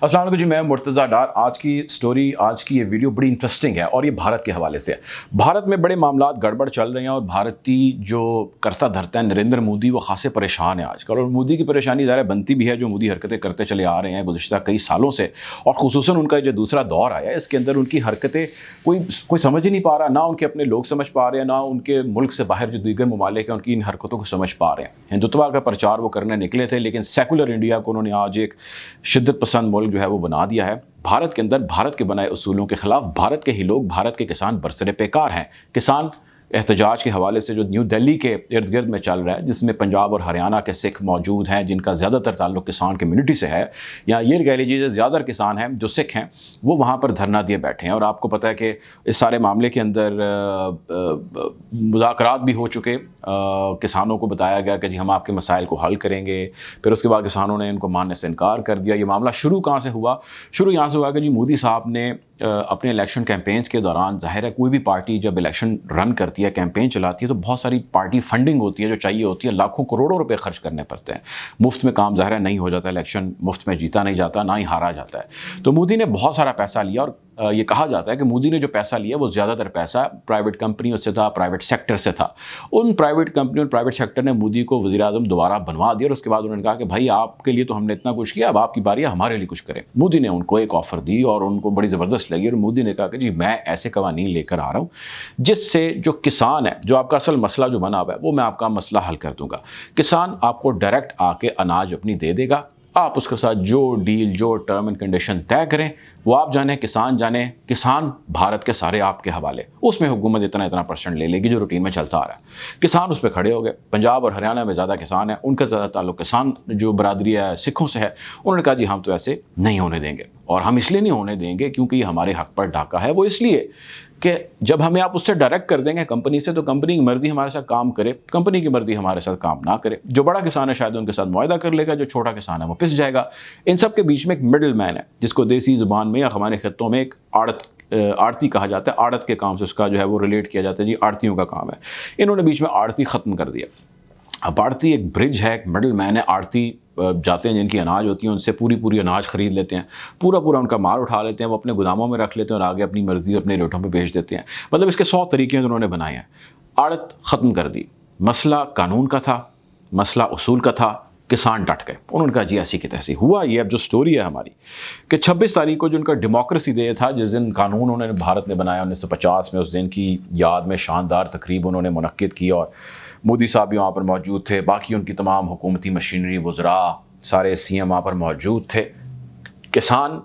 अस्सलाम वालेकुम जी, मैं मुर्तज़ा डार। आज की स्टोरी, आज की ये वीडियो बड़ी इंटरेस्टिंग है और ये भारत के हवाले से है। भारत में बड़े मामलात गड़बड़ चल रहे हैं और भारतीय जो करता धरता है नरेंद्र मोदी, वो खासे परेशान है आजकल। और मोदी की परेशानी ज़रा बनती भी है, जो मोदी हरकतें करते चले आ रहे हैं गुज़िश्ता कई सालों से, और ख़ुसूसन उनका जो दूसरा दौर आया है, इसके अंदर उनकी हरकतें कोई समझ ही नहीं पा रहा। ना उनके अपने लोग समझ पा रहे हैं, ना उनके मुल्क से बाहर जो दीगर ममालिक हैं उनकी इन हरकतों को समझ पा रहे हैं। हिंदुत्व का प्रचार वो करने निकले थे, लेकिन सेकुलर इंडिया को उन्होंने आज एक शिद्दत पसंद मुल्क जो है वो बना दिया है। भारत के अंदर भारत के बनाए उसूलों के खिलाफ भारत के ही लोग, भारत के किसान बरसरे पेकार हैं। किसान एहतजाज के हवाले से जो न्यू दिल्ली के इर्द गिर्द में चल रहा है, जिसमें पंजाब और हरियाणा के सिख मौजूद हैं, जिनका ज़्यादातर ताल्लुक किसान कम्युनिटी से है, या ये कह लीजिए ज़्यादातर किसान हैं जो सिख हैं, वो वहाँ पर धरना दिए बैठे हैं। और आपको पता है कि इस सारे मामले के अंदर मुज़ाकरात भी हो चुके। किसानों को बताया गया कि जी हम आपके मसाइल को हल करेंगे, फिर उसके बाद किसानों ने इनको मानने से इनकार कर दिया। ये मामला शुरू कहाँ से हुआ? शुरू यहाँ से हुआ कि जी मोदी साहब ने अपने इलेक्शन कैंपेन्स के दौरान, ज़ाहिर है कोई भी पार्टी जब इलेक्शन रन करती है, कैंपेन चलाती है, तो बहुत सारी पार्टी फंडिंग होती है जो चाहिए होती है, लाखों करोड़ों रुपए खर्च करने पड़ते हैं। मुफ्त में काम ज़ाहिर है नहीं हो जाता, इलेक्शन मुफ्त में जीता नहीं जाता, ना ही हारा जाता है। तो मोदी ने बहुत सारा पैसा लिया, और ये कहा जाता है कि मोदी ने जो पैसा लिया वो ज़्यादातर पैसा प्राइवेट कंपनियों से था, प्राइवेट सेक्टर से था। उन प्राइवेट कंपनियों, प्राइवेट सेक्टर ने मोदी को वज़ीर-ए-आज़म दोबारा बनवा दिया, और उसके बाद उन्होंने कहा कि भाई आपके लिए तो हमने इतना कुछ किया, अब आपकी बारी है हमारे लिए कुछ करें। मोदी ने उनको एक ऑफ़र दी और उनको बड़ी ज़बरदस्त लगी, और मोदी ने कहा कि जी मैं ऐसे कवानीन लेकर आ रहा हूँ जिससे जो किसान है, जो आपका असल मसला जो बना हुआ है, वो मैं आपका मसला हल कर दूँगा। किसान आपको डायरेक्ट आके अनाज अपनी दे देगा, आप उसके साथ जो डील, जो टर्म एंड कंडीशन तय करें वो आप जाने, किसान जाने। किसान भारत के सारे आपके हवाले, उसमें हुकूमत इतना इतना % ले लेगी, जो रूटीन में चलता आ रहा है। किसान उस पर खड़े हो गए। पंजाब और हरियाणा में ज़्यादा किसान हैं, उनका ज़्यादा ताल्लुक किसान जो बरादरी है सिखों से है। उन्होंने कहा जी हम तो ऐसे नहीं होने देंगे, और हम इसलिए नहीं होने देंगे क्योंकि ये हमारे हक़ पर डाका है। वो इसलिए कि जब हमें आप उससे डायरेक्ट कर देंगे कंपनी से, तो कंपनी की मर्ज़ी हमारे साथ काम करे, कंपनी की मर्ज़ी हमारे साथ काम ना करे। जो बड़ा किसान है शायद उनके साथ मुआहदा कर लेगा, जो छोटा किसान है वो पिस जाएगा। इन सब के बीच में एक मिडल मैन है, जिसको देसी ज़ुबान में या हमारे खित्तों में एक आड़ती कहा जाता है। आड़त के काम से उसका जो है वो रिलेट किया जाता है, जी आड़तियों का काम है। इन्होंने बीच में आड़ती ख़त्म कर दिया। अब आड़ती एक ब्रिज है, एक मिडल मैन है। आड़ती जाते हैं, जिनकी अनाज होती है उनसे पूरी अनाज ख़रीद लेते हैं, पूरा उनका माल उठा लेते हैं, वो अपने गोदामों में रख लेते हैं और आगे अपनी मर्ज़ी अपने रेटों पे बेच देते हैं। मतलब इसके 100 तरीके उन्होंने बनाए हैं। आड़त ख़त्म कर दी। मसला कानून का था, मसला उसूल का था। किसान डट गए, उन्होंने कहा जी ऐसी की तैसी। हुआ ये, अब जो स्टोरी है हमारी, कि 26 तारीख को जो उनका डेमोक्रेसी डे था, जिस दिन कानून उन्होंने भारत ने बनाया 1950 में, उस दिन की याद में शानदार तकरीब उन्होंने मुनक्किद की, और मोदी साहब भी वहाँ पर मौजूद थे। बाकी उनकी तमाम हुकूमती मशीनरी, वज़रा, सारे CM वहाँ पर मौजूद थे। किसान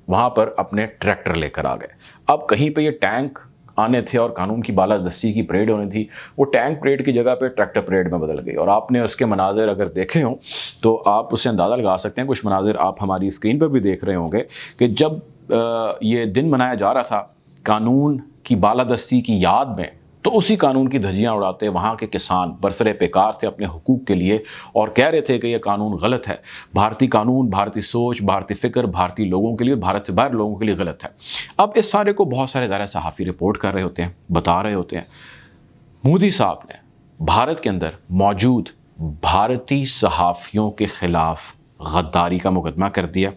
वहाँ पर अपने ट्रैक्टर लेकर आ गए। अब कहीं पे ये टैंक आने थे और कानून की बालादस्ती की परेड होनी थी, वो टैंक परेड की जगह पे ट्रैक्टर परेड में बदल गई। और आपने उसके मनाज़र अगर देखे हों तो आप उससे अंदाज़ा लगा सकते हैं। कुछ मनाज़र आप हमारी स्क्रीन पर भी देख रहे होंगे कि जब ये दिन मनाया जा रहा था कानून की बालादस्ती की याद में, तो उसी कानून की धज्जियाँ उड़ाते वहाँ के किसान बरसरे पेकार थे अपने हुकूक के लिए, और कह रहे थे कि ये कानून गलत है। भारतीय कानून, भारतीय सोच, भारतीय फ़िक्र भारतीय लोगों के लिए, भारत से बाहर लोगों के लिए गलत है। अब इस सारे को बहुत सारे ज़रा सहाफ़ी रिपोर्ट कर रहे होते हैं, बता रहे होते हैं। मोदी साहब ने भारत के अंदर मौजूद भारतीय सहाफ़ियों के ख़िलाफ़ गद्दारी का मुकदमा कर दिया,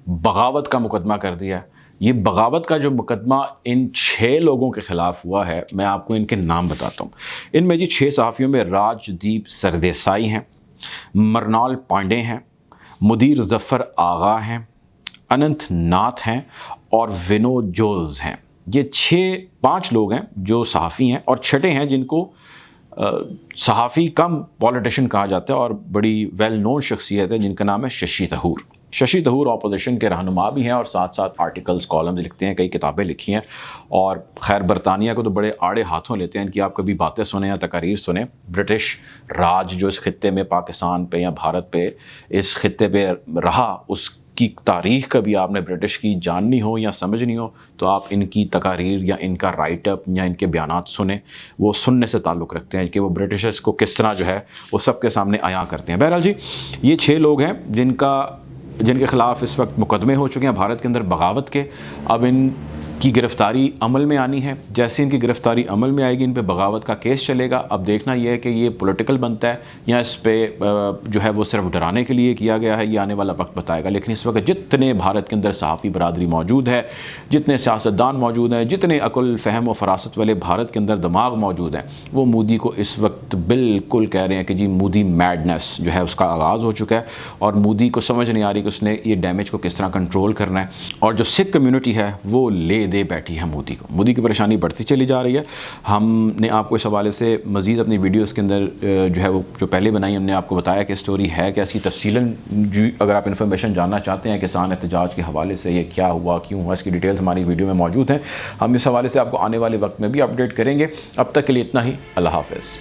बगावत का मुकदमा कर दिया। ये बगावत का जो मुकदमा इन 6 लोगों के ख़िलाफ़ हुआ है, मैं आपको इनके नाम बताता हूँ। इनमें जी 6 सहाफ़ियों में राजदीप सरदेसाई हैं, मरनाल पांडे हैं, मुदीर ज़फ़र आगा हैं, अनंत नाथ हैं और विनोद जोज़ हैं। ये 5 लोग हैं जो सहाफ़ी हैं, और 6ठे हैं जिनको सहाफ़ी कम पॉलिटिशियन कहा जाता है, और बड़ी वेल नोन शख्सियत है जिनका नाम है शशि थरूर। शशि थरूर अपोजिशन के रहनुमा भी हैं, और साथ साथ आर्टिकल्स, कॉलम्स लिखते हैं, कई किताबें लिखी हैं। और खैर बरतानिया को तो बड़े आड़े हाथों लेते हैं, इनकी आप कभी बातें सुने या तकारीर सुने। ब्रिटिश राज जो इस खित्ते में, पाकिस्तान पे या भारत पे, इस खित्ते पे रहा, उसकी तारीख़ कभी आपने ब्रिटिश की जाननी हो या समझनी हो, तो आप इनकी तकारीर या इनका राइटअप या इनके बयानात सुने। वो सुनने से ताल्लुक़ रखते हैं कि वो ब्रिटिशर्स को किस तरह जो है वो सबके सामने आया करते हैं। बहरहाल जी, ये 6 लोग हैं जिनके ख़िलाफ़ इस वक्त मुकदमे हो चुके हैं भारत के अंदर बगावत के। अब इन کی گرفتاری عمل میں آنی ہے. جیسے ان کی گرفتاری عمل میں آئے گی ان پہ بغاوت کا کیس چلے گا. اب دیکھنا یہ ہے کہ یہ پولیٹیکل بنتا ہے یا اس پہ جو ہے وہ صرف ڈرانے کے لیے کیا گیا ہے، یہ آنے والا وقت بتائے گا. لیکن اس وقت جتنے بھارت کے اندر صحافی برادری موجود ہے، جتنے سیاستدان موجود ہیں، جتنے عقل فہم و فراست والے بھارت کے اندر دماغ موجود ہیں، وہ مودی کو اس وقت بالکل کہہ رہے ہیں کہ جی مودی میڈنس جو ہے اس کا آغاز ہو چکا ہے، اور مودی کو سمجھ نہیں آ رہی کہ اس نے یہ ڈیمیج کو کس طرح کنٹرول کرنا ہے. اور جو سکھ کمیونٹی ہے وہ لے دے بیٹھی ہے مودی کو. مودی کی پریشانی بڑھتی چلی جا رہی ہے. ہم نے آپ کو اس حوالے سے مزید اپنی ویڈیوز کے اندر جو ہے وہ جو پہلے بنائی ہم نے آپ کو بتایا کہ اسٹوری ہے کہ اس کی تفصیلاً اگر آپ انفارمیشن جاننا چاہتے ہیں کسان احتجاج کے حوالے سے یہ کیا ہوا کیوں ہوا، اس کی ڈیٹیلز ہماری ویڈیو میں موجود ہیں. ہم اس حوالے سے آپ کو آنے والے وقت میں بھی اپڈیٹ کریں گے. اب تک کے لیے اتنا ہی. اللہ حافظ.